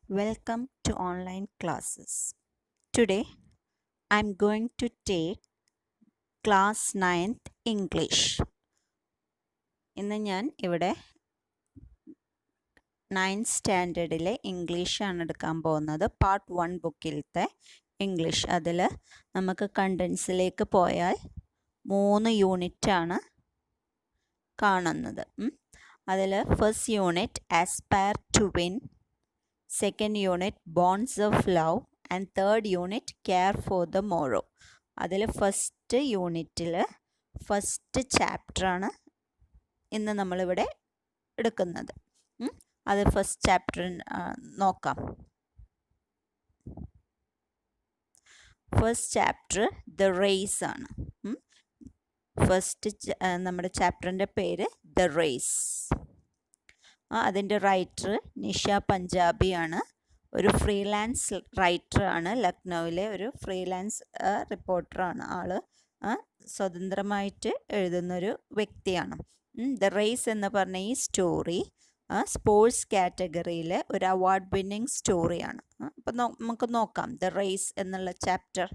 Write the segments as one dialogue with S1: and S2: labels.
S1: Welcome to online classes. Today I'm going to take class 9th English. ഇന്ന് ഞാൻ ഇവിടെ 9th സ്റ്റാൻഡേർഡിലെ ഇംഗ്ലീഷാണ് എടുക്കാൻ പോകുന്നത്. പാർട്ട് 1 ബുക്കിലത്തെ ഇംഗ്ലീഷ്. അതിൽ നമുക്ക് കണ്ടൻസിലേക്ക് പോയാൽ 3 യൂണിറ്റാണ് കാണുന്നത്. അതിൽ first unit aspire to win, second unit bonds of love and third unit care for the morrow. അതിൽ ഫസ്റ്റ് യൂണിറ്റിൽ ഫസ്റ്റ് ചാപ്റ്ററാണ് ഇന്ന് നമ്മളിവിടെ എടുക്കുന്നത്. അത് ഫസ്റ്റ് ചാപ്റ്റർ നോക്കാം. ഫസ്റ്റ് ചാപ്റ്റർ ദ റേസ് ആണ്. ഫസ്റ്റ് നമ്മുടെ ചാപ്റ്ററിൻ്റെ പേര് ദ റേസ്. അതിൻ്റെ റൈറ്റർ നിഷ പഞ്ചാബിയാണ്. ഒരു ഫ്രീലാൻസ് റൈറ്ററാണ്. ലക്നൗവിലെ ഒരു ഫ്രീലാൻസ് റിപ്പോർട്ടറാണ് ആൾ. സ്വതന്ത്രമായിട്ട് എഴുതുന്നൊരു വ്യക്തിയാണ്. ദ റേസ് എന്ന് പറഞ്ഞ ഈ സ്റ്റോറി സ്പോർട്സ് കാറ്റഗറിയിലെ ഒരു അവാർഡ് വിന്നിങ് സ്റ്റോറിയാണ്. അപ്പം നമുക്ക് നോക്കാം ദ റേസ് എന്നുള്ള chapter.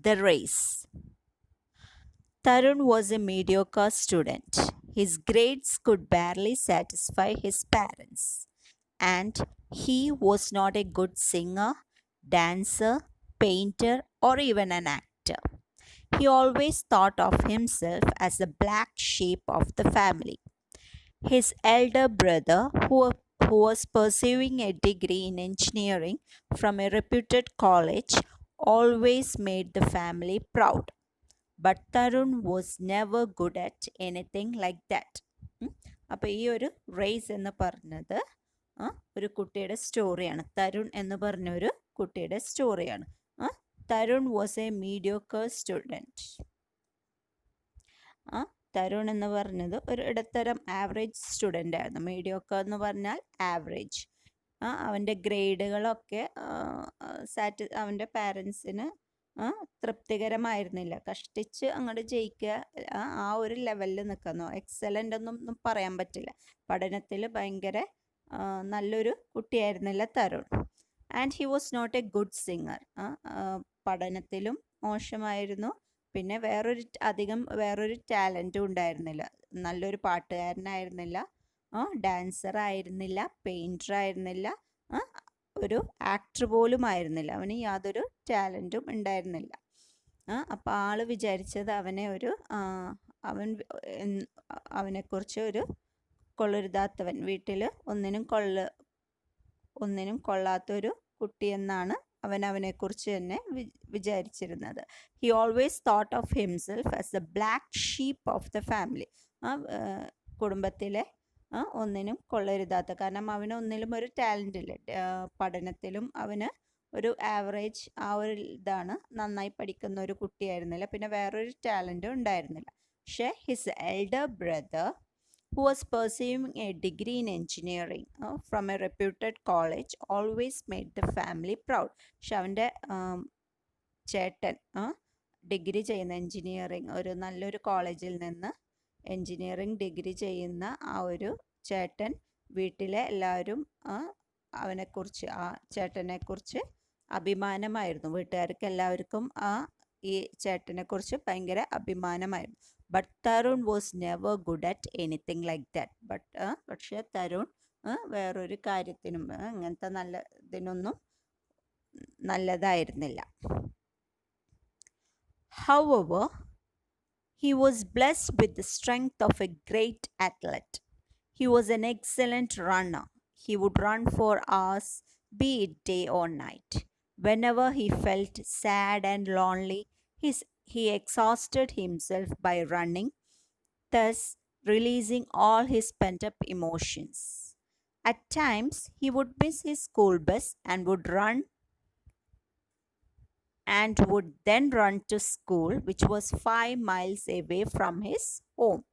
S1: The race. Tarun was a mediocre student. His grades could barely satisfy his parents, and he was not a good singer, dancer, painter, or even an actor. He always thought of himself as the black sheep of the family. His elder brother, who was pursuing a degree in engineering from a reputed college, always made the family proud. But Tarun was never good at anything like that. അപ്പോൾ ഈ ഒരു raise എന്ന് പറഞ്ഞത് ഒരു കുട്ടിയുടെ സ്റ്റോറിയാണ്. തരുൺ എന്ന് പറഞ്ഞൊരു കുട്ടിയുടെ സ്റ്റോറിയാണ്. Tarun was a mediocre student. Tarun എന്ന് പറഞ്ഞത് ഒരു ഇടത്തരം ആവറേജ് സ്റ്റുഡൻ്റ് ആയിരുന്നു. മീഡിയോക്കർ എന്ന് പറഞ്ഞാൽ ആവറേജ്. അവൻ്റെ ഗ്രേഡുകളൊക്കെ അവൻ്റെ പാരൻസിന് തൃപ്തികരമായിരുന്നില്ല. കഷ്ടിച്ച് അങ്ങോട്ട് ജയിക്കുക, ആ ഒരു ലെവലിൽ നിൽക്കുന്നു. എക്സലൻ്റ് ഒന്നും പറയാൻ പറ്റില്ല. പഠനത്തിൽ ഭയങ്കര നല്ലൊരു കുട്ടിയായിരുന്നില്ല Tarun. And he was not a good singer. പഠനത്തിലും മോശമായിരുന്നു. പിന്നെ വേറൊരു ടാലൻറ്റും ഉണ്ടായിരുന്നില്ല. നല്ലൊരു പാട്ടുകാരനായിരുന്നില്ല, ഡാൻസർ ആയിരുന്നില്ല, പെയിൻറ്റർ ആയിരുന്നില്ല, ഒരു ആക്ടർ പോലും ആയിരുന്നില്ല. അവന് യാതൊരു ടാലൻറ്റും ഉണ്ടായിരുന്നില്ല. അപ്പോൾ ആൾ വിചാരിച്ചത് അവനെക്കുറിച്ച് ഒരു കൊള്ളരുതാത്തവൻ, വീട്ടിൽ ഒന്നിനും കൊള്ളാത്തൊരു കുട്ടിയെന്നാണ് അവനെക്കുറിച്ച് തന്നെ വിചാരിച്ചിരുന്നത്. He always thought of himself as the black sheep of the family. കുടുംബത്തിലെ ഒന്നിനും കൊള്ളരുതാത്ത, കാരണം അവന് ഒന്നിലും ഒരു ടാലൻ്റ് ഇല്ല. പഠനത്തിലും അവന് ഒരു ആവറേജ്, ആ ഒരു ഇതാണ്, നന്നായി പഠിക്കുന്ന ഒരു കുട്ടിയായിരുന്നില്ല. പിന്നെ വേറൊരു ടാലൻറ്റും ഉണ്ടായിരുന്നില്ല. പക്ഷേ his elder brother, who was pursuing a degree in engineering from a reputed college, always made the family proud. പക്ഷെ അവൻ്റെ ചേട്ടൻ ഡിഗ്രി ചെയ്യുന്ന എൻജിനീയറിങ്, ഒരു നല്ലൊരു കോളേജിൽ നിന്ന് എൻജിനീയറിങ് ഡിഗ്രി ചെയ്യുന്ന ആ ഒരു ചേട്ടൻ, വീട്ടിലെ എല്ലാവരും ആ ചേട്ടനെക്കുറിച്ച് അഭിമാനമായിരുന്നു. വീട്ടുകാർക്ക് എല്ലാവർക്കും ഈ ചേട്ടനെക്കുറിച്ച് ഭയങ്കര അഭിമാനമായിരുന്നു. But Tarun was never good at anything like that. പക്ഷേ തരുൺ വേറൊരു കാര്യത്തിനും ഇങ്ങനത്തെ ഇതിനൊന്നും നല്ലതായിരുന്നില്ല. However, he was blessed with the strength of a great athlete. He was an excellent runner. He would run for hours, be it day or night. Whenever he felt sad and lonely, he exhausted himself by running, thus releasing all his pent-up emotions. At times, he would miss his school bus and would then run to school, which was 5 miles away from his home.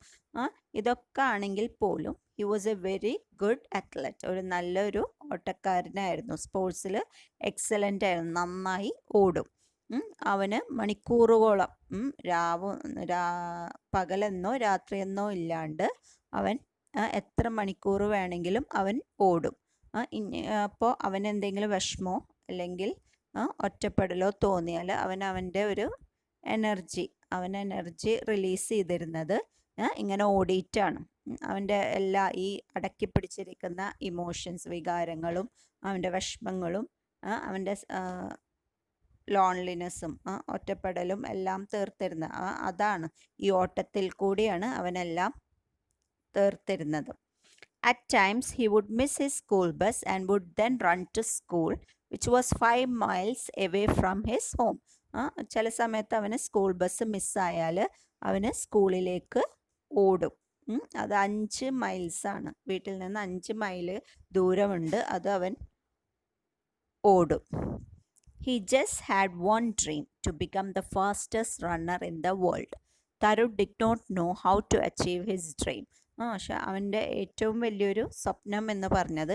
S1: ഇതൊക്കെ ആണെങ്കിൽ പോലും he was A very good athlete. ഒരു നല്ലൊരു ഓട്ടക്കാരനായിരുന്നു. സ്പോർട്സിൽ excellent ആയിരുന്നു, നന്നായി ഓടും. അവന് മണിക്കൂറുകളോളം പകലെന്നോ രാത്രിയെന്നോ ഇല്ലാണ്ട് അവൻ എത്ര മണിക്കൂർ വേണമെങ്കിലും അവൻ ഓടും. അപ്പോൾ അവൻ എന്തെങ്കിലും വിഷമോ അല്ലെങ്കിൽ ഒറ്റപ്പെടലോ തോന്നിയാൽ അവൻ്റെ ഒരു എനർജി റിലീസ് ചെയ്തിരുന്നത് ഇങ്ങനെ ഓടിയിട്ടാണ്. അവൻ്റെ എല്ലാ ഈ അടക്കി പിടിച്ചിരിക്കുന്ന ഇമോഷൻസ്, വികാരങ്ങളും അവൻ്റെ വിഷമങ്ങളും അവൻ്റെ ലോൺലിനെസ്സും ഒറ്റപ്പെടലും എല്ലാം തീർത്തിരുന്ന അതാണ് ഈ ഓട്ടത്തിൽ കൂടിയാണ് അവനെല്ലാം തീർത്തിരുന്നത്. At times he would miss his school bus and would then run to school, which was 5 miles away from his home. ചില സമയത്ത് അവന് സ്കൂൾ ബസ് മിസ്സായാൽ അവന് സ്കൂളിലേക്ക് ഓടും. അത് 5 മൈൽസാണ്, വീട്ടിൽ നിന്ന് 5 മൈൽ ദൂരമുണ്ട്, അത് അവൻ ഓടും. He just had one dream, to become the fastest runner in the world. Tarun did not know how to achieve his dream. പക്ഷെ അവൻ്റെ ഏറ്റവും വലിയൊരു സ്വപ്നം എന്ന് പറഞ്ഞത്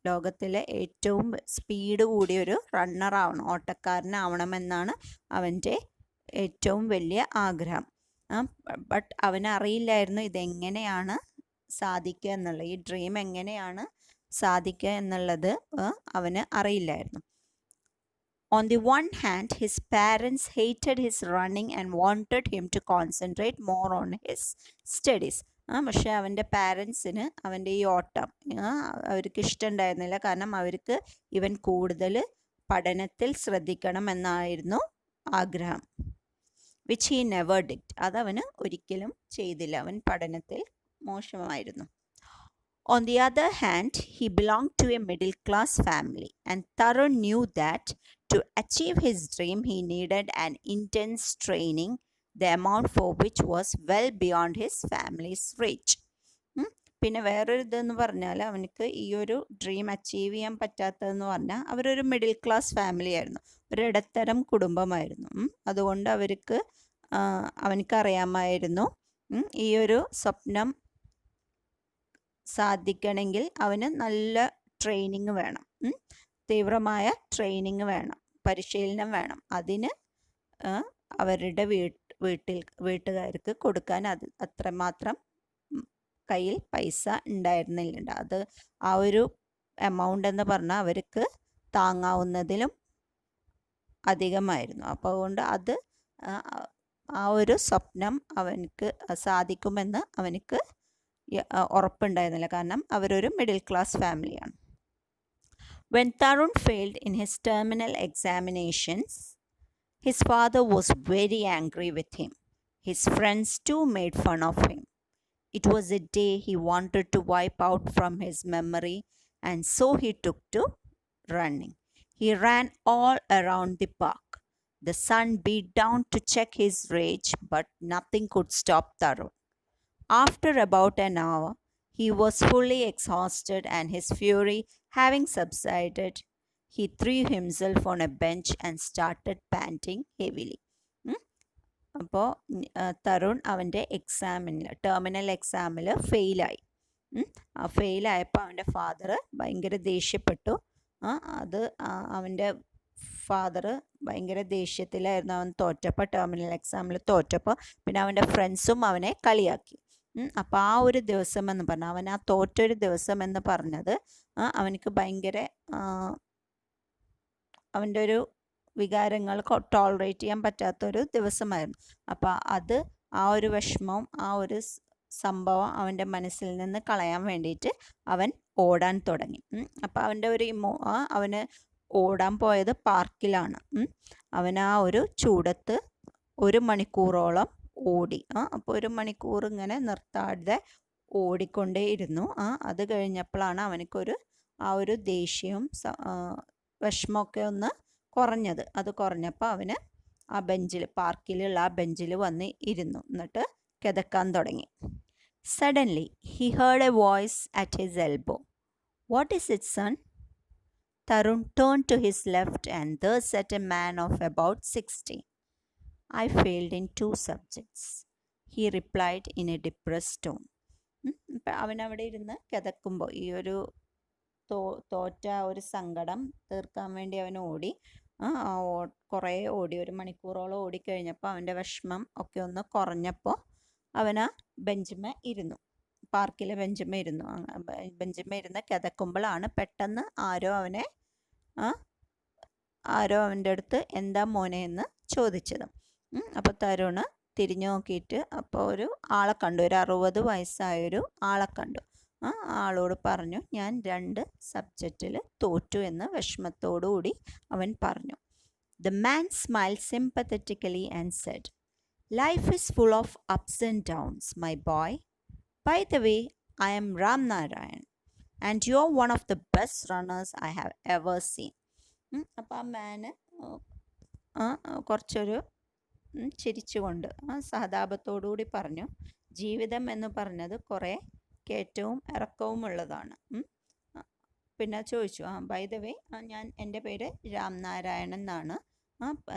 S1: ലോകത്തിലെ ഏറ്റവും സ്പീഡ് കൂടിയൊരു റണ്ണറാവണം, ഓട്ടക്കാരനാവണമെന്നാണ് അവൻ്റെ ഏറ്റവും വലിയ ആഗ്രഹം. ബട്ട് അവനറിയില്ലായിരുന്നു ഇതെങ്ങനെയാണ് സാധിക്കുക എന്നുള്ളത്, ഈ ഡ്രീം എങ്ങനെയാണ് സാധിക്കുക എന്നുള്ളത് അവന് അറിയില്ലായിരുന്നു. On the one hand, his parents hated his running and wanted him to concentrate more on his studies. പക്ഷേ അവൻ്റെ പാരൻസിന് അവൻ്റെ ഈ ഓട്ടം അവർക്ക് ഇഷ്ടമുണ്ടായിരുന്നില്ല. കാരണം അവർക്ക് ഇവൻ കൂടുതൽ പഠനത്തിൽ ശ്രദ്ധിക്കണം എന്നായിരുന്നു ആഗ്രഹം. Which he never did. അതവന് ഒരിക്കലും ചെയ്തില്ല, അവൻ പഠനത്തിൽ മോശമായിരുന്നു. On the other hand, he belonged to a middle-class family, and Tarun knew that to achieve his dream, he needed an intense training, the amount for which was well beyond his family's reach. പിന്നെ വേറൊരു ഇതെന്ന് പറഞ്ഞാൽ അവനക്ക് ഈ ഒരു dream achieve ചെയ്യാൻ പറ്റാത്തതെന്ന് പറഞ്ഞാൽ അവരൊരു മിഡിൽ ക്ലാസ് ഫാമിലി ആയിരുന്നു, ഒരു ഇടത്തരം കുടുംബമായിരുന്നു. അതുകൊണ്ട് അവനക്കറിയാമായിരുന്നു ഈ ഒരു സ്വപ്നം സാധിക്കണമെങ്കിൽ അവന് നല്ല ട്രെയിനിങ് വേണം, തീവ്രമായ ട്രെയിനിങ് വേണം, പരിശീലനം വേണം. അതിന് അവരുടെ വീട്ടുകാർക്ക് കൊടുക്കാൻ അത്രമാത്രം കയ്യിൽ പൈസ ഉണ്ടായിരുന്നില്ല. അത് ആ ഒരു എമൗണ്ട് എന്ന് പറഞ്ഞാൽ അവർക്ക് താങ്ങാവുന്നതിലും അധികമായിരുന്നു. അപ്പോൾ അതുകൊണ്ട് ആ ഒരു സ്വപ്നം അവനക്ക് സാധിക്കുമെന്ന് അവനക്ക് ഉറപ്പുണ്ടായിരുന്നില്ല, കാരണം അവരൊരു മിഡിൽ ക്ലാസ് ഫാമിലിയാണ്. When Tarun failed in his terminal examinations, his father was very angry with him. His friends too made fun of him. It was a day he wanted to wipe out from his memory, and so he took to running. He ran all around the park. The sun beat down to check his rage, but nothing could stop Tarun. After about an hour, he was fully exhausted, and his fury having subsided, he threw himself on a bench and started panting heavily. അപ്പോൾ തരുൺ അവൻ്റെ terminal എക്സാമിൽ ഫെയിലായി. ഫെയിലായപ്പോൾ അവൻ്റെ father ഭയങ്കര ദേഷ്യപ്പെട്ടു. അവൻ്റെ father ഭയങ്കര ദേഷ്യത്തിലായിരുന്നു അവൻ തോറ്റപ്പോൾ, terminal എക്സാമിൽ തോറ്റപ്പോൾ. പിന്നെ അവൻ്റെ ഫ്രണ്ട്സും അവനെ കളിയാക്കി. അപ്പോൾ ആ ഒരു ദിവസം എന്ന് പറഞ്ഞാൽ അവൻ ആ തോറ്റൊരു ദിവസം എന്ന് പറഞ്ഞത് അവനക്ക് ഭയങ്കര അവൻ്റെ ഒരു വികാരങ്ങൾ ടോളറേറ്റ് ചെയ്യാൻ പറ്റാത്തൊരു ദിവസമായിരുന്നു. അപ്പോൾ ആ ഒരു വിഷമവും ആ ഒരു സംഭവം അവൻ്റെ മനസ്സിൽ നിന്ന് കളയാൻ വേണ്ടിയിട്ട് അവൻ ഓടാൻ തുടങ്ങി. അപ്പോൾ അവൻ്റെ അവന് ഓടാൻ പോയത് പാർക്കിലാണ്. അവൻ ആ ഒരു ചൂടത്ത് 1 മണിക്കൂറോളം ഓടി. അപ്പോൾ 1 മണിക്കൂർ ഇങ്ങനെ നിർത്താതെ ഓടിക്കൊണ്ടേയിരുന്നു. അത് കഴിഞ്ഞപ്പോഴാണ് അവനക്കൊരു ആ ഒരു ദേഷ്യവും വിഷമമൊക്കെ ഒന്ന് കുറഞ്ഞത്. അത് കുറഞ്ഞപ്പോൾ അവന് ആ പാർക്കിലുള്ള ആ ബെഞ്ചിൽ വന്ന് ഇരുന്നു. എന്നിട്ട് കിതക്കാൻ തുടങ്ങി. Suddenly he heard a voice at his elbow. "What is it, son?" Tarun turned to his left, and there sat a man of about 60. "I failed in 2 subjects," he replied in a depressed tone. അവനവിടെ ഇരുന്ന് കിതക്കുമ്പോൾ ഈ ഒരു തോറ്റ ഒരു സങ്കടം തീർക്കാൻ വേണ്ടി അവൻ ഓടി. കുറേ ഓടി, 1 മണിക്കൂറോളം ഓടിക്കഴിഞ്ഞപ്പോൾ അവൻ്റെ വിഷമം ഒക്കെ ഒന്ന് കുറഞ്ഞപ്പോൾ അവൻ ആ ബെഞ്ചിമേ ഇരുന്നു. പാർക്കിലെ ബെഞ്ചിമേ ഇരുന്നു. ബെഞ്ചിമേ ഇരുന്ന് കിതക്കുമ്പോഴാണ് പെട്ടെന്ന് ആരോ അവൻ്റെ അടുത്ത് എന്താ മോനെ എന്ന് ചോദിച്ചത്. അപ്പോൾ തരുണ് തിരിഞ്ഞു നോക്കിയിട്ട് അപ്പോൾ ഒരു ആളെ കണ്ടു. ഒരു 60 വയസ്സായൊരു ആളെ കണ്ടു. ആ ആളോട് പറഞ്ഞു, ഞാൻ 2 സബ്ജക്റ്റിൽ തോറ്റു എന്ന് വിഷമത്തോടുകൂടി അവൻ പറഞ്ഞു. The man smiled sympathetically and said, "Life is full of ups and downs, my boy. By the way, I am Ram Narayan, and you're one of the best runners I have ever seen." അപ്പോൾ ആ മാന് കുറച്ചൊരു ചിരിച്ചുകൊണ്ട് സഹതാപത്തോടുകൂടി പറഞ്ഞു, ജീവിതം എന്ന് പറഞ്ഞത് കുറേ കയറ്റവും ഇറക്കവും ഉള്ളതാണ്. പിന്നെ ചോദിച്ചു, ബൈ ദ വേ, എൻ്റെ പേര് രാംനാരായണൻ എന്നാണ്.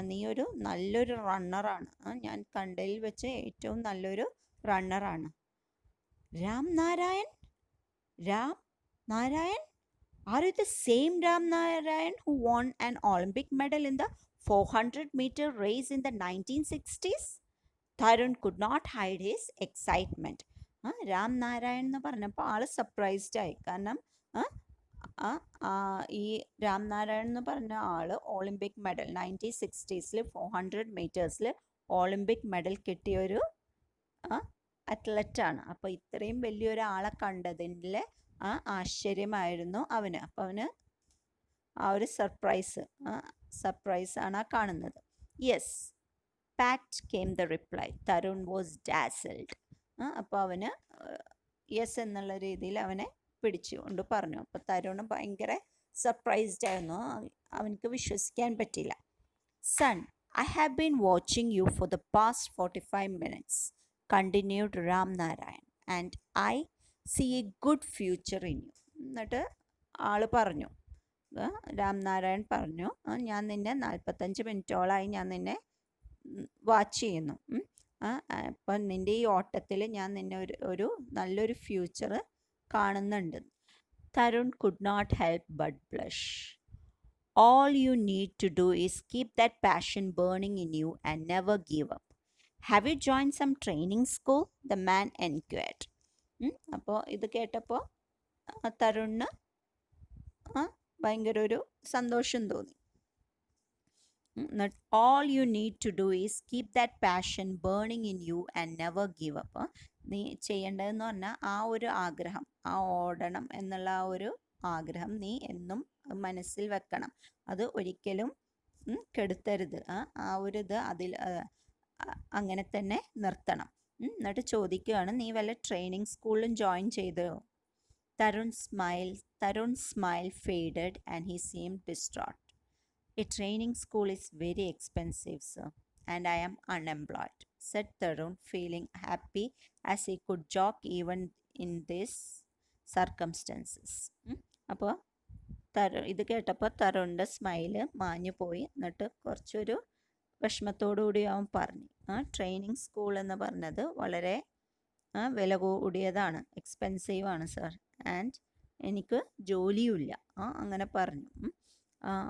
S1: നീ ഒരു നല്ലൊരു റണ്ണറാണ്. ഞാൻ കണ്ടതിൽ വെച്ച് ഏറ്റവും നല്ലൊരു റണ്ണറാണ്. Ram Narayan? Are you the same Ram Narayan who won an Olympic medal in the 400-meter race in the 1960s? Tarun could not hide his excitement. Ram Narayan എന്ന് പറഞ്ഞപ്പോൾ ആൾ സർപ്രൈസ്ഡ് ആയി. കാരണം ഈ രാം നാരായൺ എന്ന് പറഞ്ഞ ആൾ ഒളിമ്പിക് മെഡൽ 1960s 400 മീറ്റേഴ്സിൽ ഒളിമ്പിക് മെഡൽ കിട്ടിയൊരു അത്ലറ്റാണ്. അപ്പോൾ ഇത്രയും വലിയൊരാളെ കണ്ടതിൻ്റെ ആശ്ചര്യമായിരുന്നു അവന്. അപ്പോൾ അവന് ആ ഒരു സർപ്രൈസാണ് കാണുന്നത്. Yes, pat came the reply. Tarun was dazzled. അപ്പോൾ അവന് യെസ് എന്നുള്ള രീതിയിൽ അവനെ പിടിച്ചുകൊണ്ട് പറഞ്ഞു. അപ്പോൾ തരുൺ ഭയങ്കര സർപ്രൈസ്ഡ് ആയിരുന്നു. അവനക്ക് വിശ്വസിക്കാൻ പറ്റില്ല. Son, I have been watching you for the past 45 minutes, continued Ram Narayan, and I see a good future in you. എന്നിട്ട് ആള് പറഞ്ഞു, രാംനാരായൺ പറഞ്ഞു, ഞാൻ നിന്നെ 45 മിനിറ്റോളായി ഞാൻ നിന്നെ വാച്ച് ചെയ്യുന്നു. അപ്പം നിൻ്റെ ഈ ഓട്ടത്തിൽ ഞാൻ നിന്നെ ഒരു നല്ലൊരു ഫ്യൂച്ചർ കാണുന്നുണ്ട്. Tarun could not help but blush. All you need to do is keep that passion burning in you and never give up. Have you joined some training school? The man inquired. അപ്പോൾ ഇത് കേട്ടപ്പോൾ തരുണിന് ഭയങ്കര ഒരു സന്തോഷം തോന്നി. All you need to do is keep that passion burning in you and never give up. നീ ചെയ്യേണ്ടതെന്ന് പറഞ്ഞാൽ ആ ഒരു ആഗ്രഹം, ഓടണം എന്നുള്ള ആ ഒരു ആഗ്രഹം നീ എന്നും മനസ്സിൽ വെക്കണം. അത് ഒരിക്കലും കെടുത്തരുത്. ആ ഒരു ഇത് അങ്ങനെ തന്നെ നിർത്തണം. എന്നിട്ട് ചോദിക്കുകയാണ്, നീ വല്ല ട്രെയിനിങ് സ്കൂളിലും ജോയിൻ ചെയ്തോ? Tarun's smile faded and he seemed distraught. A training school is very expensive, sir, and I am unemployed, said Tarun, feeling happy as he could joke even in these circumstances. അപ്പോൾ ഇത് കേട്ടപ്പോൾ തരുണിൻ്റെ smile മാഞ്ഞു പോയി. എന്നിട്ട് കുറച്ചൊരു വിഷമത്തോടുകൂടി അവൻ പറഞ്ഞു, training school എന്ന് പറഞ്ഞത് വളരെ വില കൂടിയതാണ്, എക്സ്പെൻസീവാണ് സർ, ആൻഡ് എനിക്ക് ജോലിയുമില്ല, അങ്ങനെ പറഞ്ഞു.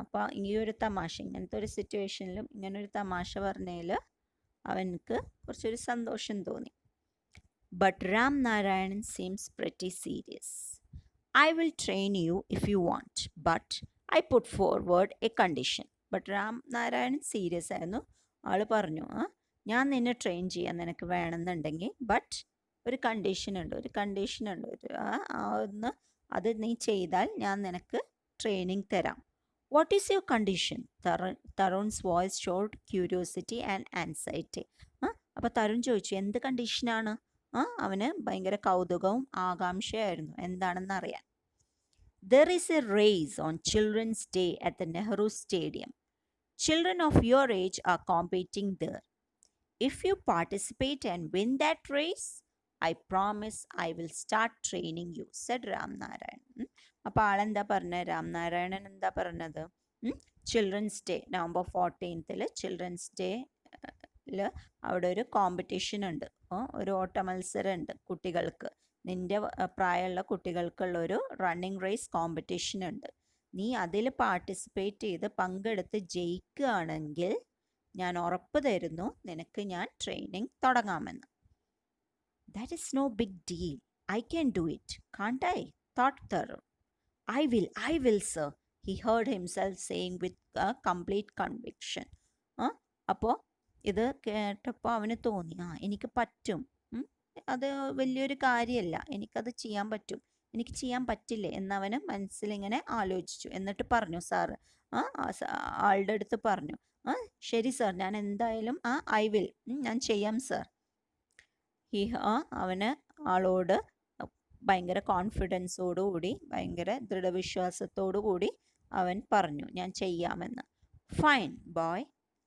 S1: അപ്പോൾ ഈ ഒരു തമാശ, ഇങ്ങനത്തെ ഒരു സിറ്റുവേഷനിലും ഇങ്ങനൊരു തമാശ പറഞ്ഞതിൽ അവനക്ക് കുറച്ചൊരു സന്തോഷം തോന്നി. But Ram Narayan seems pretty serious. I will train you if you want, but I put forward a condition. But Ram Narayan serious ആയിരുന്നു. ആൾ പറഞ്ഞു, ഞാൻ നിന്നെ ട്രെയിൻ ചെയ്യാൻ നിനക്ക് വേണമെന്നുണ്ടെങ്കിൽ, ബട്ട് ഒരു കണ്ടീഷനുണ്ട്, അത് നീ ചെയ്താൽ ഞാൻ നിനക്ക് ട്രെയിനിങ് തരാം. What is your condition? Tarun's voice showed curiosity and anxiety. അപ്പോൾ തരുൺ ചോദിച്ചു, എന്ത് കണ്ടീഷനാണ്? അവന് ഭയങ്കര കൗതുകവും ആകാംക്ഷയായിരുന്നു എന്താണെന്ന് അറിയാൻ. There is a race on Children's Day at the Nehru Stadium. Children of your age are competing there. If you participate and win that race, I promise I will start training you, said Ram Narayan. അപ്പോൾ ആളെന്താ പറഞ്ഞത്? രാംനാരായണൻ എന്താ പറഞ്ഞത്? Children's day, November 14th children's ഡേയിൽ അവിടെ ഒരു competition ഉണ്ട്, ഒരു ഓട്ട മത്സരം ഉണ്ട് കുട്ടികൾക്ക്, നിൻ്റെ പ്രായമുള്ള കുട്ടികൾക്കുള്ളൊരു റണ്ണിങ് റേസ് കോമ്പറ്റീഷൻ ഉണ്ട്. നീ അതിൽ പാർട്ടിസിപ്പേറ്റ് ചെയ്ത് പങ്കെടുത്ത് ജയിക്കുകയാണെങ്കിൽ ഞാൻ ഉറപ്പ് തരുന്നു നിനക്ക് ഞാൻ training തുടങ്ങാമെന്ന്. That is no big deal. I can do it, can't I? thought Tarun. I will, sir, he heard himself saying with a complete conviction. ആ അപ്പോൾ ഇത് കേട്ടപ്പോൾ അവന് തോന്നി എനിക്ക് പറ്റും. അത് വലിയൊരു കാര്യമല്ല, എനിക്കത് ചെയ്യാൻ പറ്റും. എനിക്ക് ചെയ്യാൻ പറ്റില്ലേ എന്നവന് മനസ്സിലിങ്ങനെ ആലോചിച്ചു. എന്നിട്ട് പറഞ്ഞു സാറ് ആളുടെ അടുത്ത് പറഞ്ഞു, ശരി സാർ, ഞാൻ എന്തായാലും ഐ വിൽ, ഞാൻ ചെയ്യാം സാർ. അവന് ആളോട് ഭയങ്കര കോൺഫിഡൻസോടുകൂടി, ഭയങ്കര ദൃഢവിശ്വാസത്തോടു കൂടി അവൻ പറഞ്ഞു, ഞാൻ ചെയ്യാമെന്ന്. Fine boy,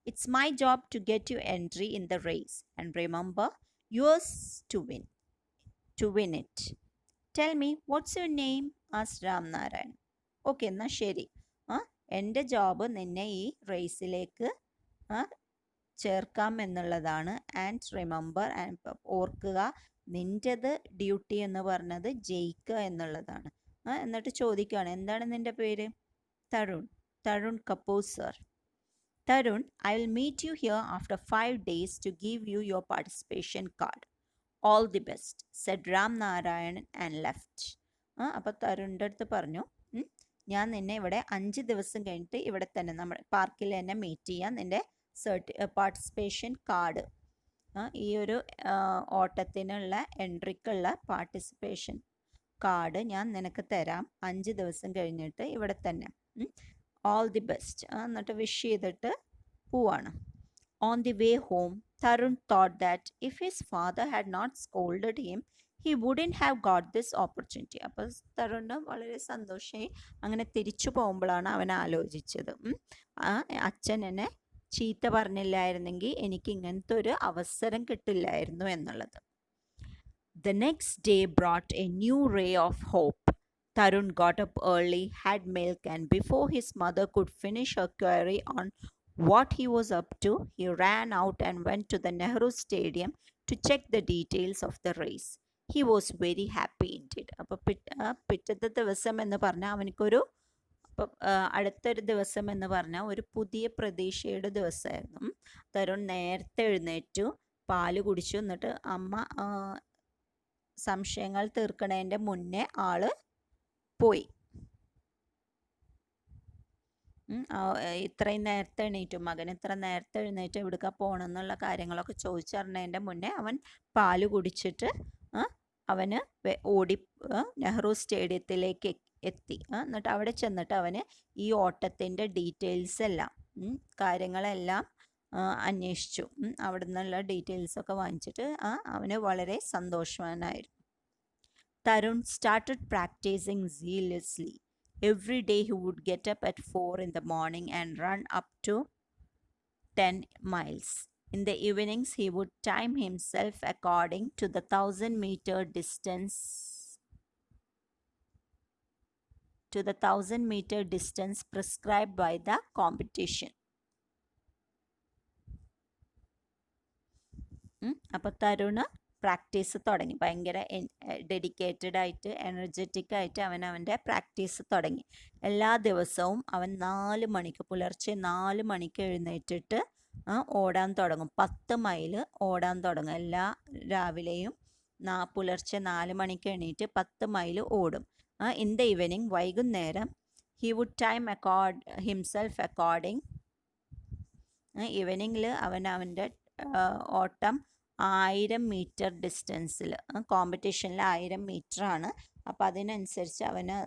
S1: it's my job to get you entry in the race and remember yours to win it. Tell me what's your name as Ramnarayan. Okay, എന്നാൽ ശരി, എൻ്റെ ജോബ് നിന്നെ ഈ റേസിലേക്ക് ചേർക്കാം എന്നുള്ളതാണ്. ആൻഡ് റിമെമ്പർ, ഓർക്കുക, നിൻ്റെത് ഡ്യൂട്ടി എന്ന് പറഞ്ഞത് ജയിക്കുക എന്നുള്ളതാണ്. എന്നിട്ട് ചോദിക്കുകയാണ്, എന്താണ് നിൻ്റെ പേര്? Tarun Kapoor sir. Tarun, I will meet you here after 5 days to give you your participation card. All the best, said Ram Narayan and left. അപ്പോൾ തരുണിൻ്റെ അടുത്ത് പറഞ്ഞു, ഞാൻ നിന്നെ ഇവിടെ 5 ദിവസം കഴിഞ്ഞിട്ട് ഇവിടെ തന്നെ നമ്മുടെ പാർക്കിൽ തന്നെ മീറ്റ് ചെയ്യാം. നിൻ്റെ പാർട്ടിസിപ്പേഷൻ കാർഡ്, ഈ ഒരു ഓട്ടത്തിനുള്ള എൻട്രിക്കുള്ള പാർട്ടിസിപ്പേഷൻ കാർഡ് ഞാൻ നിനക്ക് തരാം 5 ദിവസം കഴിഞ്ഞിട്ട് ഇവിടെ തന്നെ. ഓൾ ദി ബെസ്റ്റ് എന്നിട്ട് വിഷ് ചെയ്തിട്ട് പോവാണ്. On the way home, Tarun thought that if his father had not scolded him he wouldn't have got this opportunity. അപ്പോൾ തരുണിന് വളരെ സന്തോഷമായി. അങ്ങനെ തിരിച്ചു പോകുമ്പോഴാണ് അവൻ ആലോചിച്ചത്, അച്ഛൻ എന്നെ ചീത്ത പറഞ്ഞില്ലായിരുന്നെങ്കിൽ എനിക്ക് ഇങ്ങനത്തെ ഒരു അവസരം കിട്ടില്ലായിരുന്നു എന്നുള്ളത്. The next day brought a new ray of hope. Tarun got up early, had milk, and before his mother could finish her query on what he was up to, he ran out and went to the Nehru Stadium to check the details of the race. He was very happy indeed. അപ്പോൾ പിറ്റത്തെ ദിവസം എന്ന് പറഞ്ഞാൽ അവനക്കൊരു അടുത്തൊരു ദിവസം എന്ന് പറഞ്ഞാൽ ഒരു പുതിയ പ്രതീക്ഷയുടെ ദിവസമായിരുന്നു. തരുൺ നേരത്തെ എഴുന്നേറ്റു, പാല് കുടിച്ചു. എന്നിട്ട് അമ്മ സംശയങ്ങൾ തീർക്കണതിൻ്റെ മുന്നേ ആള് പോയി. ഇത്രയും നേരത്തെ എണീറ്റു, മകൻ ഇത്ര നേരത്തെ എഴുന്നേറ്റ് എവിടേക്കാ പോകണമെന്നുള്ള കാര്യങ്ങളൊക്കെ ചോദിച്ചറിഞ്ഞതിൻ്റെ മുന്നേ അവൻ പാല് കുടിച്ചിട്ട് അവന് ഓടി നെഹ്റു സ്റ്റേഡിയത്തിലേക്ക് എത്തി. എന്നിട്ട് അവിടെ ചെന്നിട്ട് അവന് ഈ ഓട്ടത്തിൻ്റെ ഡീറ്റെയിൽസ് എല്ലാം, കാര്യങ്ങളെല്ലാം അന്വേഷിച്ചു. അവിടെ നിന്നുള്ള ഡീറ്റെയിൽസൊക്കെ വാങ്ങിച്ചിട്ട് അവന് വളരെ സന്തോഷവാനായിരുന്നു. Tarun started practising zealously. Every day he would get up at 4 in the morning and run up to 10 miles. In the evenings he would time himself according to the 1,000-meter distance prescribed by the competition. അപ്പോൾ Tarun practice തുടങ്ങി. ഭയങ്കര dedicated ആയിട്ട്, energetic ആയിട്ട് അവൻ്റെ practice തുടങ്ങി. എല്ലാ ദിവസവും അവൻ പുലർച്ചെ 4 മണിക്ക് എഴുന്നേറ്റിട്ട് ഓടാൻ തുടങ്ങും. 10 മൈൽ ഓടാൻ തുടങ്ങും. എല്ലാ രാവിലെയും പുലർച്ചെ 4 മണിക്ക് എണീറ്റ് 10 മൈൽ ഓടും. ഇൻ ദ ഈവനിങ്, വൈകുന്നേരം, ഹി വുഡ് ടൈം ഹിംസെൽഫ് അക്കോർഡിങ്. ഈവനിങ്ങിൽ അവൻ്റെ ഓട്ടം 1000 മീറ്റർ ഡിസ്റ്റൻസിൽ, കോമ്പറ്റീഷനിൽ 1000 മീറ്ററാണ്. അപ്പം അതിനനുസരിച്ച് അവന്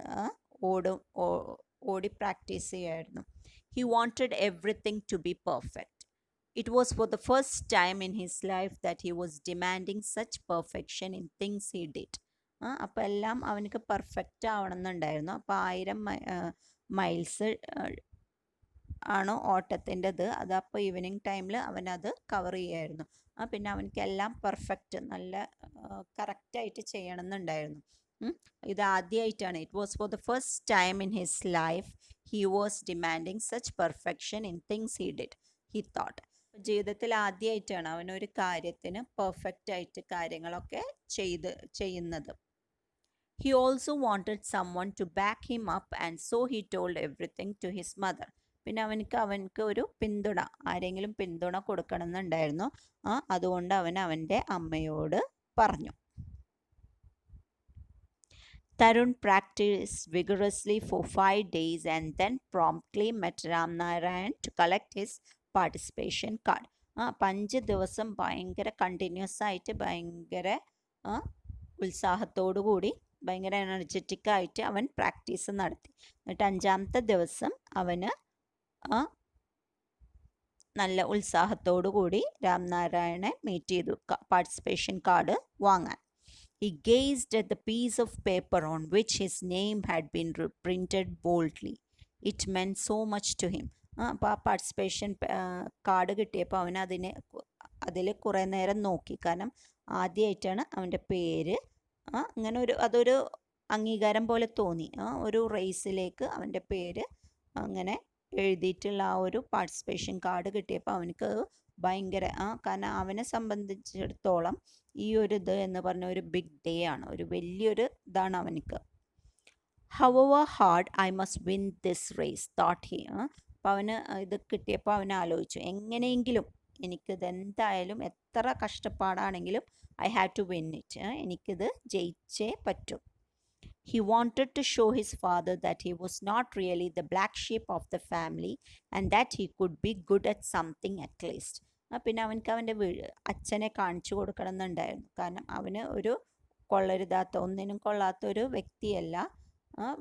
S1: ഓടി പ്രാക്ടീസ് ചെയ്യുമായിരുന്നു. He wanted everything to be perfect. It was for the first time in his life that he was demanding such perfection in things he did. അപ്പോൾ എല്ലാം അവനക്ക് പെർഫെക്റ്റ് ആവണമെന്നുണ്ടായിരുന്നു. അപ്പോൾ 1000 മൈൽസ് ആണ് ഓട്ടത്തിൻ്റെത്. അതപ്പോൾ ഈവനിങ് ടൈമിൽ അവനത് കവർ ചെയ്യുമായിരുന്നു. പിന്നെ അവനക്ക് എല്ലാം പെർഫെക്റ്റ്, നല്ല കറക്റ്റായിട്ട് ചെയ്യണമെന്നുണ്ടായിരുന്നു. ഇത് ആദ്യമായിട്ടാണ്. It was for the first time in his life he was demanding such perfection in things he did, he thought. ജീവിതത്തിൽ ആദ്യമായിട്ടാണ് അവനൊരു കാര്യത്തിന് പെർഫെക്റ്റ് ആയിട്ട് കാര്യങ്ങളൊക്കെ ചെയ്യുന്നത്. He also wanted someone to back him up, and so he told everything to his mother. പിന്നെ അവനക്ക് ഒരു പിന്തുണ, ആരെങ്കിലും പിന്തുണ കൊടുക്കണം എന്നുണ്ടായിരുന്നു. അതുകൊണ്ട് അവൻ്റെ അമ്മയോട് പറഞ്ഞു. Tarun practiced vigorously for 5 days and then promptly met Ram Narayan to collect his participation card. 5 ദിവസം ഭയങ്കര കണ്ടിന്യൂസ് ആയിട്ട് ഭയങ്കര ഉത്സാഹത്തോടു കൂടി ഭയങ്കര എനർജറ്റിക് ആയിട്ട് അവൻ പ്രാക്ടീസ് നടത്തി. എന്നിട്ട് 5-ാമത്തെ ദിവസം അവന് നല്ല ഉത്സാഹത്തോടു കൂടി രാംനാരായണനെ മീറ്റ് ചെയ്തു പാർട്ടിസിപ്പേഷൻ കാർഡ് വാങ്ങാൻ. He gazed at the piece of paper on which his name had been printed boldly. It meant so much to him. അപ്പോൾ ആ പാർട്ടിസിപ്പേഷൻ കാർഡ് കിട്ടിയപ്പോൾ അവൻ അതിൽ കുറേ നേരം നോക്കി. കാരണം ആദ്യമായിട്ടാണ് അവൻ്റെ പേര് അങ്ങനെ അതൊരു അംഗീകാരം പോലെ തോന്നി. ഒരു റേസിലേക്ക് അവൻ്റെ പേര് അങ്ങനെ എഴുതിയിട്ടുള്ള ആ ഒരു പാർട്ടിസിപ്പേഷൻ കാർഡ് കിട്ടിയപ്പോൾ അവനക്ക് ഭയങ്കര കാരണം അവനെ സംബന്ധിച്ചിടത്തോളം ഈ ഒരു ഇത് എന്ന് പറഞ്ഞ ഒരു ബിഗ് ഡേ ആണ്, ഒരു വലിയൊരു ഇതാണ് അവനക്ക്. However hard I must win this race, thought he. അപ്പോൾ അവന് ഇത് കിട്ടിയപ്പോൾ അവൻ ആലോചിച്ചു, എങ്ങനെയെങ്കിലും എനിക്കിത് എന്തായാലും എത്ര കഷ്ടപ്പാടാണെങ്കിലും I had to win it. എനിക്കിത് ജയിച്ചേ പറ്റൂ. He wanted to show his father that he was not really the black sheep of the family and that he could be good at something at least. പിന്നെ അവനക്ക് അവൻ്റെ അച്ഛനെ കാണിച്ചു കൊടുക്കണം എന്നുണ്ടായിരുന്നു. കാരണം അവന് ഒരു ഒന്നിനും കൊള്ളാത്ത ഒരു വ്യക്തിയല്ല,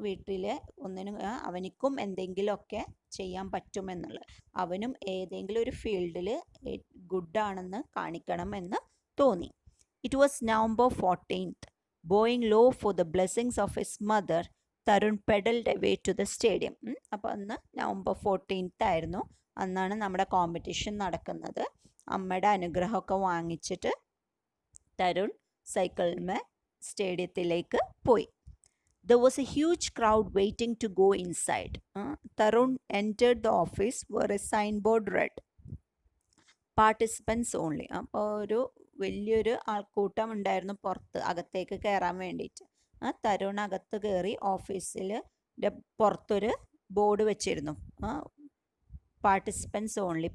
S1: വീട്ടിലെ ഒന്നിനും അവനിക്കും എന്തെങ്കിലുമൊക്കെ ചെയ്യാൻ പറ്റുമെന്നുള്ളത്, അവനും ഏതെങ്കിലും ഒരു ഫീൽഡിൽ ഗുഡാണെന്ന് കാണിക്കണം എന്ന് തോന്നി. It was November 14th. Bowing low for the blessings of his mother, Tarun pedaled away to the stadium. അപ്പോൾ അന്ന് November 14th ആയിരുന്നു. അന്നാണ് നമ്മുടെ കോമ്പറ്റീഷൻ നടക്കുന്നത്. അമ്മയുടെ അനുഗ്രഹമൊക്കെ വാങ്ങിച്ചിട്ട് തരുൺ സൈക്കിളിന്മേ സ്റ്റേഡിയത്തിലേക്ക് പോയി. There was a huge crowd waiting to go inside. Tarun entered the office where a signboard read, "Participants only." അപ്പോൾ ഒരു വലിയൊരു ആൾക്കൂട്ടം ഉണ്ടായിരുന്നു പുറത്ത് അകത്തേക്ക് കയറാൻ വേണ്ടിയിട്ട്. തരുൺ അകത്ത് കയറി ഓഫീസിൽ പുറത്തൊരു ബോർഡ് വെച്ചിരുന്നു, പാർട്ടിസിപ്പൻസ് ഓൺലി,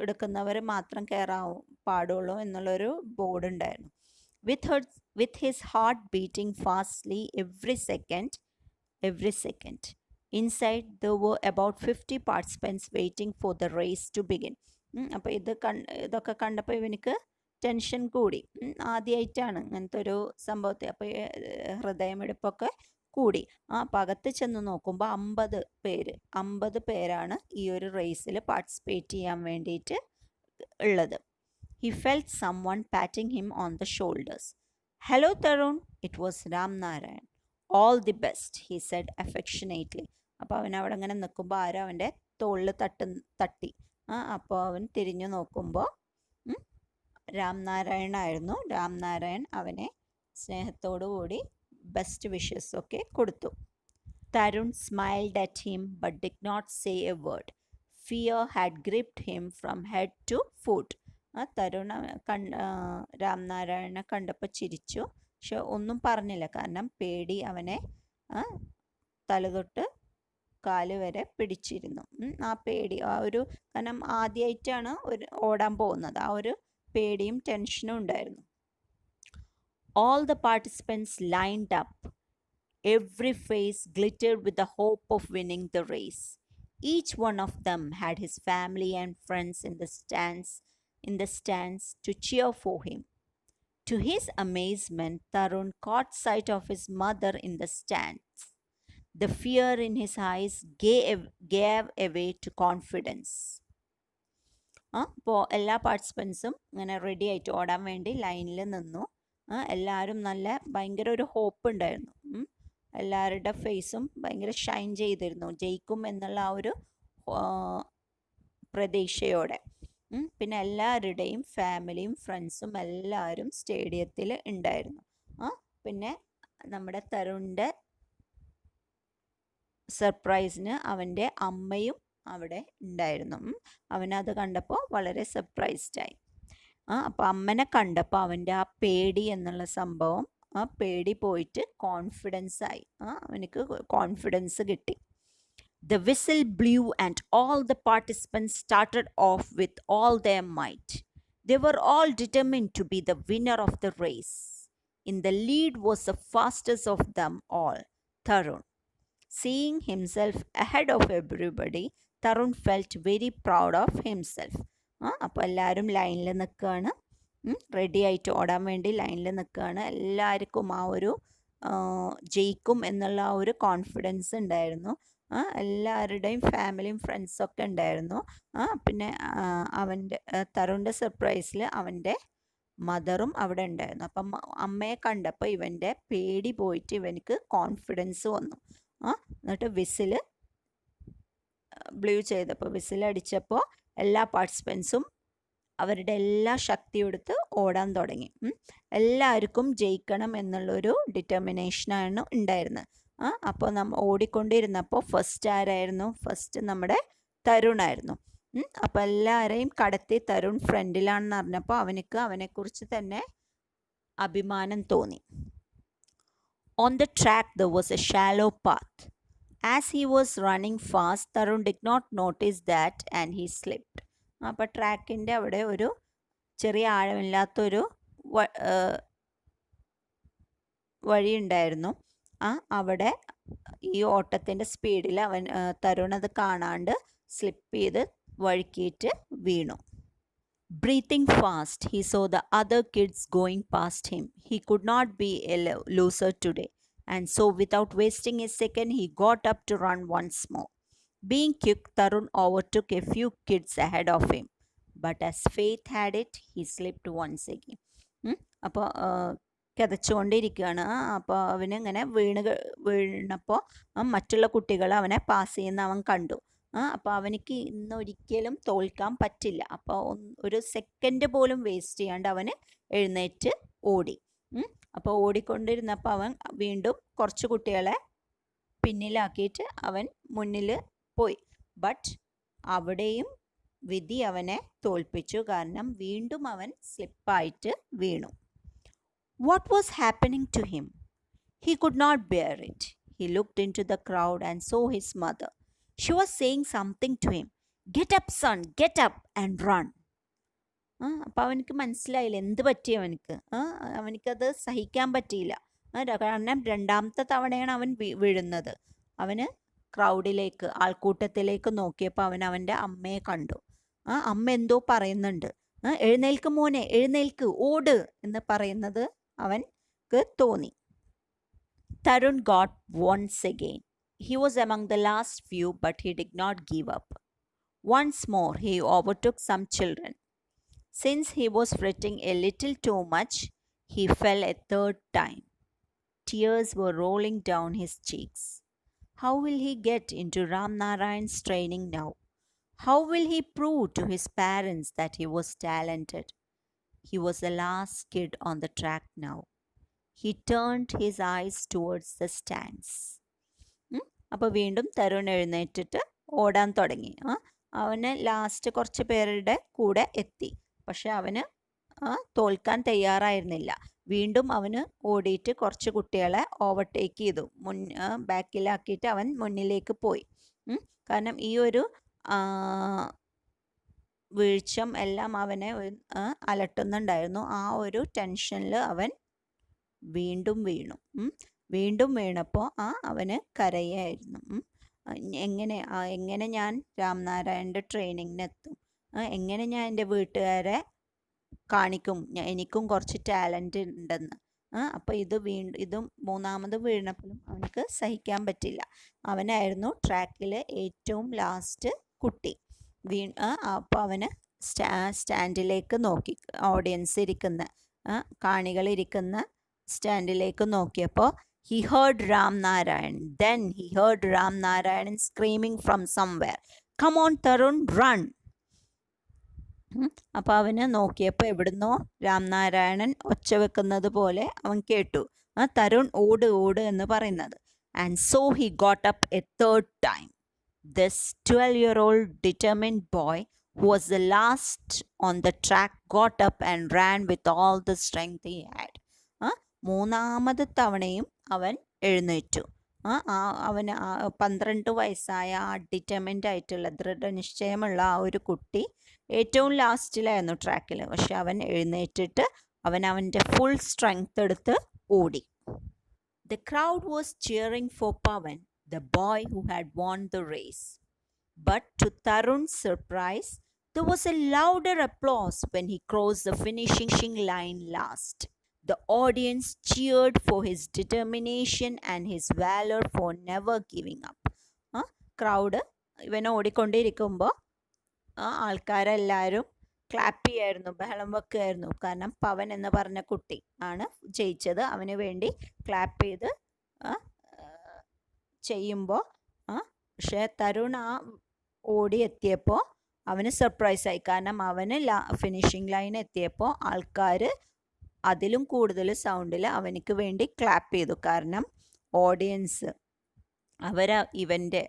S1: എടുക്കുന്നവർ മാത്രം കയറാൻ പാടുള്ളൂ എന്നുള്ളൊരു ബോർഡ് ഉണ്ടായിരുന്നു. With his heart beating fastly every second, inside there were about 50 participants waiting for the race to begin. അപ്പോൾ ഇതൊക്കെ കണ്ടപ്പോൾ ഇവനിക്ക് ടെൻഷൻ കൂടി. ആദ്യമായിട്ടാണ് ഇങ്ങനത്തെ ഒരു സംഭവത്തെ. അപ്പോൾ ഹൃദയമിടിപ്പൊക്കെ കൂടി. അപ്പം അകത്ത് ചെന്ന് നോക്കുമ്പോൾ 50 പേരാണ് ഈ ഒരു റേസിൽ പാർട്ടിസിപ്പേറ്റ് ചെയ്യാൻ വേണ്ടിയിട്ട് ഉള്ളത്. He felt someone patting him on the shoulders. "Hello, Tarun." It was Ram Narayan. "All the best," he said affectionately. അപ്പോൾ അവൻ അവിടെ അങ്ങനെ നിൽക്കുമ്പോൾ ആരോ അവൻ്റെ തോളിൽ തട്ടി. അപ്പോൾ അവൻ തിരിഞ്ഞു നോക്കുമ്പോൾ രാംനാരായണായിരുന്നു. രാംനാരായൺ അവനെ സ്നേഹത്തോടു കൂടി ബെസ്റ്റ് വിഷസ് ഒക്കെ കൊടുത്തു. Tarun smiled at him but did not say a word. Fear had gripped him from head to foot. Tarun രാംനാരായണനെ കണ്ടപ്പോൾ ചിരിച്ചു, പക്ഷെ ഒന്നും പറഞ്ഞില്ല. കാരണം പേടി അവനെ തലതൊട്ട് കാല് വരെ പിടിച്ചിരുന്നു. ആ പേടി, കാരണം ആദ്യമായിട്ടാണ് ഓടാൻ പോകുന്നത്, ആ ഒരു പേടിയും ടെൻഷനും ഉണ്ടായിരുന്നു. All the participants lined up. Every face glittered with the hope of winning the race. Each one of them had his family and friends in the stands to cheer for him. To his amazement, Tarun caught sight of his mother in the stands. The fear in his eyes gave way to confidence. അപ്പോൾ എല്ലാ പാർട്ടിസിപ്പൻസും ഇങ്ങനെ ready ആയിട്ട് ഓടാൻ വേണ്ടി ലൈനിൽ നിന്നു. എല്ലാവരും ഭയങ്കര ഒരു ഹോപ്പ് ഉണ്ടായിരുന്നു. എല്ലാവരുടെ ഫേസും ഭയങ്കര ഷൈൻ ചെയ്തിരുന്നു, ജയിക്കും എന്നുള്ള ആ ഒരു പ്രതീക്ഷയോടെ. പിന്നെ എല്ലാവരുടെയും ഫാമിലിയും ഫ്രണ്ട്സും എല്ലാവരും സ്റ്റേഡിയത്തിൽ ഉണ്ടായിരുന്നു. പിന്നെ നമ്മുടെ തരുണിൻ്റെ സർപ്രൈസിന് അവൻ്റെ അമ്മയും അവിടെ ഉണ്ടായിരുന്നു. അവനത് കണ്ടപ്പോൾ വളരെ സർപ്രൈസ്ഡായി. അപ്പോൾ അമ്മനെ കണ്ടപ്പോൾ അവൻ്റെ ആ പേടി എന്നുള്ള സംഭവം, ആ പേടി പോയിട്ട് കോൺഫിഡൻസ് ആയി. അവനക്ക് കോൺഫിഡൻസ് കിട്ടി. The whistle blew and all the participants started off with all their might. They were all determined to be the winner of the race. In the lead was the fastest of them all, Tarun. Seeing himself ahead of everybody, Tarun felt very proud of himself. അപ്പോൾ എല്ലാവരും ലൈനിൽ നിൽക്കുകയാണ്, ready ആയിട്ട് ഓടാൻ വേണ്ടി ലൈനിൽ നിൽക്കുകയാണ്. എല്ലാവർക്കും ആ ഒരു ജയിക്കും എന്നുള്ള ആ ഒരു കോൺഫിഡൻസ് ഉണ്ടായിരുന്നു. എല്ലാവരുടെയും ഫാമിലിയും ഫ്രണ്ട്സൊക്കെ ഉണ്ടായിരുന്നു. പിന്നെ അവൻ്റെ തരുണിൻ്റെ സർപ്രൈസിൽ അവൻ്റെ മദറും അവിടെ ഉണ്ടായിരുന്നു. അപ്പം അമ്മയെ കണ്ടപ്പോൾ ഇവൻ്റെ പേടി പോയിട്ട് ഇവനക്ക് കോൺഫിഡൻസ് വന്നു. എന്നിട്ട് വിസിൽ ബ്ലൂ ചെയ്തപ്പോൾ, വിസിലടിച്ചപ്പോൾ എല്ലാ പാർട്ടിസിപ്പൻസും അവരുടെ എല്ലാ ശക്തിയും എടുത്ത് ഓടാൻ തുടങ്ങി. എല്ലാവർക്കും ജയിക്കണം എന്നുള്ളൊരു ഡിറ്റർമിനേഷനാണ് ഉണ്ടായിരുന്നത്. അപ്പോൾ നമ്മൾ ഓടിക്കൊണ്ടിരുന്നപ്പോൾ ഫസ്റ്റ് ആരായിരുന്നു? ഫസ്റ്റ് നമ്മുടെ തരുണായിരുന്നു. അപ്പോൾ എല്ലാവരെയും കടത്തി തരുൺ ഫ്രണ്ടിലാണെന്ന് അറിഞ്ഞപ്പോൾ അവനക്ക് അവനെക്കുറിച്ച് തന്നെ അഭിമാനം തോന്നി. On the track there was a shallow path. As he was running fast, Tarun did not notice that and he slipped. അപ്പോൾ ട്രാക്കിൻ്റെ അവിടെ ഒരു ചെറിയ ആഴമില്ലാത്തൊരു വഴി ഉണ്ടായിരുന്നു. അവിടെ ഈ ഓട്ടത്തിൻ്റെ സ്പീഡിൽ തരുൺ അത് കാണാണ്ട് സ്ലിപ്പ് ചെയ്ത് വഴുക്കിയിട്ട് വീണു. Breathing fast, he saw the other kids going past him. He could not be a loser today, and so without wasting a second, he got up to run once more. Being quick, Tarun overtook a few kids ahead of him, but as fate had it, he slipped once again. അപ്പോൾ കിതച്ചുകൊണ്ടിരിക്കുകയാണ്. അപ്പോൾ അവനിങ്ങനെ വീണപ്പോൾ മറ്റുള്ള കുട്ടികൾ അവനെ pass ചെയ്യുന്ന അവൻ കണ്ടു. അപ്പോൾ അവനിക്ക് ഇന്നൊരിക്കലും തോൽക്കാൻ പറ്റില്ല. അപ്പോൾ ഒരു സെക്കൻഡ് പോലും വേസ്റ്റ് ചെയ്യാണ്ട് അവന് എഴുന്നേറ്റ് ഓടി. അപ്പോൾ ഓടിക്കൊണ്ടിരുന്നപ്പോൾ അവൻ വീണ്ടും കുറച്ച് കുട്ടികളെ പിന്നിലാക്കിയിട്ട് അവൻ മുന്നിൽ പോയി. ബട്ട് അവിടെയും വിധി അവനെ തോൽപ്പിച്ചു. കാരണം വീണ്ടും അവൻ സ്ലിപ്പായിട്ട് വീണു. What was happening to him? He could not bear it. He looked in to the crowd and saw his mother. She was saying something to him. Get up, son, get up and run. അപ്പോൾ അവനക്ക് മനസ്സിലായില്ല എന്ത് പറ്റി അവനക്ക്. അവനക്കത് സഹിക്കാൻ പറ്റിയില്ല. കാരണം രണ്ടാമത്തെ തവണയാണ് അവൻ വീഴുന്നത്. അവന് ക്രൗഡിലേക്ക്, ആൾക്കൂട്ടത്തിലേക്ക് നോക്കിയപ്പോൾ അവൻ്റെ അമ്മയെ കണ്ടു. അമ്മ എന്തോ പറയുന്നുണ്ട്. എഴുന്നേൽക്ക് മോനെ, എഴുന്നേൽക്ക്, ഓട് എന്ന് പറയുന്നത് അവൻക്ക് തോന്നി. Tarun got once again. He was among the last few, but he did not give up. Once more, he overtook some children. Since he was fretting a little too much, he fell a third time. Tears were rolling down his cheeks. How will he get into Ram Narayan's training now? How will he prove to his parents that he was talented? He was the last kid on the track now. He turned his eyes towards the stands. അപ്പോൾ വീണ്ടും തരുൺ എഴുന്നേറ്റിട്ട് ഓടാൻ തുടങ്ങി. അവന് last കുറച്ച് പേരുടെ കൂടെ എത്തി. പക്ഷെ അവന് തോൽക്കാൻ തയ്യാറായിരുന്നില്ല. വീണ്ടും അവന് ഓടിയിട്ട് കുറച്ച് കുട്ടികളെ ഓവർടേക്ക് ചെയ്തു. ബാക്കിലാക്കിയിട്ട് അവൻ മുന്നിലേക്ക് പോയി. കാരണം ഈ ഒരു വീഴ്ചം എല്ലാം അവനെ അലട്ടുന്നുണ്ടായിരുന്നു. ആ ഒരു ടെൻഷനിൽ അവൻ വീണ്ടും വീണു. വീണ്ടും വീണപ്പോൾ അവന് കരയായിരുന്നു. എങ്ങനെ ഞാൻ രാംനാരായണൻ്റെ ട്രെയിനിങ്ങിനെത്തും? എങ്ങനെ ഞാൻ എൻ്റെ വീട്ടുകാരെ കാണിക്കും എനിക്കും കുറച്ച് ടാലൻ്റ് ഉണ്ടെന്ന്? അപ്പോൾ ഇതും മൂന്നാമത് വീണപ്പോഴും അവനക്ക് സഹിക്കാൻ പറ്റില്ല. അവനായിരുന്നു ട്രാക്കിലെ ഏറ്റവും ലാസ്റ്റ് കുട്ടി. അപ്പോൾ അവന് സ്റ്റാൻഡിലേക്ക് നോക്കി, ഓഡിയൻസ് ഇരിക്കുന്ന കാണികളിരിക്കുന്ന സ്റ്റാൻഡിലേക്ക് നോക്കിയപ്പോൾ he heard Ram Narayan. Then he heard Ram Narayan screaming from somewhere, "Come on Tarun, run!" അപ്പോൾ അവന് നോക്കിയപ്പോൾ എവിടുന്നോ രാംനാരായണൻ ഒച്ച വെക്കുന്നത് പോലെ അവൻ കേട്ടു, തരുൺ ഓട് ഓട് എന്ന് പറയുന്നത്. And so he got up a third time. This 12-year-old determined boy who was the last on the track got up and ran with all the strength he had. മൂന്നാമത് തവണയും അവൻ എഴുന്നേറ്റു. അവന് 12 വയസ്സായ ആ ഡിറ്റർമിൻഡ് ആയിട്ടുള്ള ദൃഢനിശ്ചയമുള്ള ആ ഒരു കുട്ടി ഏറ്റവും ലാസ്റ്റിലായിരുന്നു ട്രാക്കിൽ. പക്ഷെ അവൻ എഴുന്നേറ്റിട്ട് അവൻ്റെ ഫുൾ സ്ട്രെങ്ത് എടുത്ത് ഓടി. The crowd was cheering for Pawan, the boy who had won the race. But to Tarun's surprise, there was a louder applause when he crossed the finishing line last. The audience cheered for his determination and his valor for never giving up. Crowd ഇവനെ ഓടിക്കൊണ്ടിരിക്കുമ്പോൾ ആൾക്കാരെല്ലാവരും clap ചെയ്യായിരുന്നു, ബഹളം വെക്കുകയായിരുന്നു. കാരണം പവൻ എന്ന് പറഞ്ഞ കുട്ടി ആണ് ജയിച്ചത്. അവന് വേണ്ടി ക്ലാപ്പ് ചെയ്ത് ചെയ്യുമ്പോൾ പക്ഷേ തരുൺ ഓടി എത്തിയപ്പോൾ അവന് സർപ്രൈസായി. കാരണം അവന് ഫിനിഷിംഗ് ലൈൻ എത്തിയപ്പോൾ ആൾക്കാർ അതിലും കൂടുതൽ സൗണ്ടിൽ അവനിക്ക് വേണ്ടി ക്ലാപ്പ് ചെയ്തു. കാരണം ഓഡിയൻസ് ഇവൻ്റെ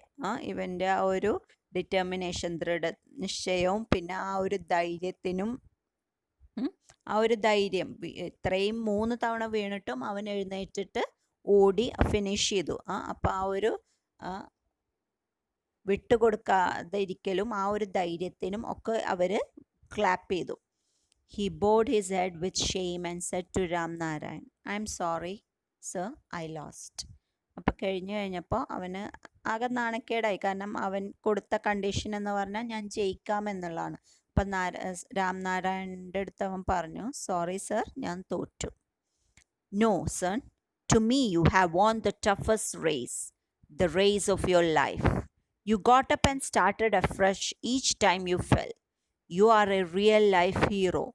S1: ആ ഒരു ഡിറ്റർമിനേഷൻ, ദൃഢനിശ്ചയവും പിന്നെ ആ ഒരു ധൈര്യത്തിനും ധൈര്യം, ഇത്രയും 3 തവണ വീണിട്ടും അവൻ എഴുന്നേറ്റിട്ട് ഓടി ഫിനിഷ് ചെയ്തു. അപ്പോൾ ആ ഒരു വിട്ടുകൊടുക്കാതെ ഇരിക്കലും ആ ഒരു ധൈര്യത്തിനും ഒക്കെ അവർ ക്ലാപ്പ് ചെയ്തു. He bowed his head with shame and said to Ramnarayan, "I'm sorry, sir, I lost." അപ്പോൾ കഴിഞ്ഞപ്പോൾ അവന് ആകെ നാണക്കേടായി. കാരണം അവൻ കൊടുത്ത കണ്ടീഷൻ എന്ന് പറഞ്ഞാൽ ഞാൻ ജയിക്കാമെന്നുള്ളതാണ്. അപ്പം രാംനാരായണൻ്റെ അടുത്ത് അവൻ പറഞ്ഞു, "സോറി സർ, ഞാൻ തോറ്റു." "No, son, to me you have won the toughest race, the race of your life. You got up and started afresh each time you fell. You are a real life hero.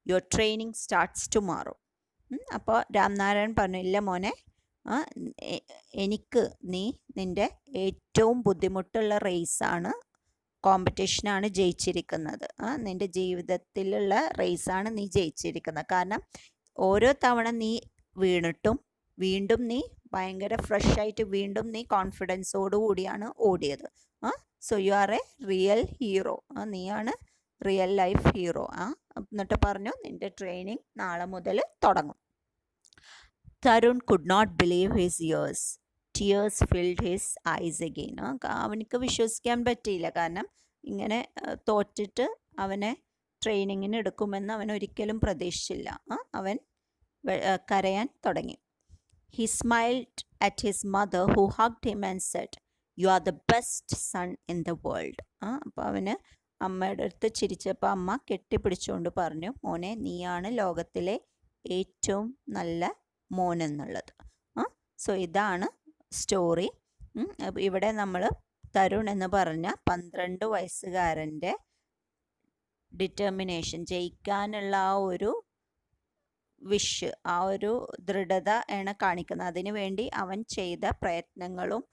S1: Your training starts tomorrow." അപ്പോൾ രാംനാരായൺ പറഞ്ഞു, "ഇല്ല മോനെ, എനിക്ക് നിൻ്റെ ഏറ്റവും ബുദ്ധിമുട്ടുള്ള റേസാണ്, കോമ്പറ്റീഷനാണ് ജയിച്ചിരിക്കുന്നത്. നിൻ്റെ ജീവിതത്തിലുള്ള റേസാണ് നീ ജയിച്ചിരിക്കുന്നത്. കാരണം ഓരോ തവണ നീ വീണിട്ടും വീണ്ടും നീ ഭയങ്കര ഫ്രഷായിട്ട് വീണ്ടും നീ കോൺഫിഡൻസോടുകൂടിയാണ് ഓടിയത്. So you are a real hero. നീയാണ് റിയൽ ലൈഫ് ഹീറോ." എന്നിട്ട് പറഞ്ഞു, നിൻ്റെ ട്രെയിനിങ് നാളെ മുതൽ തുടങ്ങും. Tarun could not believe his ears. Tears filled his eyes again. അവനക്ക് വിശ്വസിക്കാൻ പറ്റിയില്ല. കാരണം ഇങ്ങനെ തോറ്റിട്ട് അവനെ ട്രെയിനിങ്ങിന് എടുക്കുമെന്ന് അവൻ ഒരിക്കലും പ്രതീക്ഷിച്ചില്ല. അവൻ കരയാൻ തുടങ്ങി. He smiled at his mother who hugged him and said, "You are the best son in the world." അപ്പോൾ അവന് അമ്മയുടെ അടുത്ത് ചിരിച്ചപ്പോൾ അമ്മ കെട്ടിപ്പിടിച്ചുകൊണ്ട് പറഞ്ഞു, "മോനെ, നീയാണ് ലോകത്തിലെ ഏറ്റവും നല്ല മോൻ എന്നുള്ളത്." സോ ഇതാണ് സ്റ്റോറി. ഇവിടെ നമ്മൾ തരുൺ എന്ന് പറഞ്ഞ 12 വയസ്സുകാരൻ്റെ ഡിറ്റർമിനേഷൻ, ജയിക്കാനുള്ള ആ ഒരു വിഷ്, ആ ഒരു ദൃഢത ആണ് കാണിക്കുന്നത്. അതിനു വേണ്ടി അവൻ ചെയ്ത പ്രയത്നങ്ങളും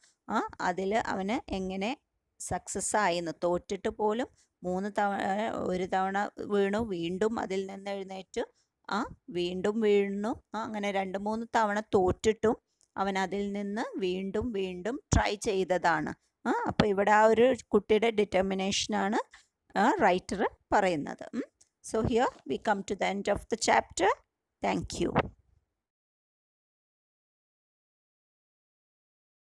S1: അതിൽ അവന് എങ്ങനെ സക്സസ് ആയിന്ന്, തോറ്റിട്ട് പോലും 3 തവണ, ഒരു തവണ വീണു, വീണ്ടും അതിൽ നിന്ന് എഴുന്നേറ്റു, വീണ്ടും വീണു, അങ്ങനെ 2-3 തവണ തോറ്റിട്ടും അവൻ അതിൽ നിന്ന് വീണ്ടും വീണ്ടും ട്രൈ ചെയ്തതാണ്. അപ്പോൾ ഇവിടെ ആ ഒരു കുട്ടിയുടെ ഡിറ്റർമിനേഷനാണ് റൈറ്റർ പറയുന്നത്. So here we come to the end of the chapter. Thank you.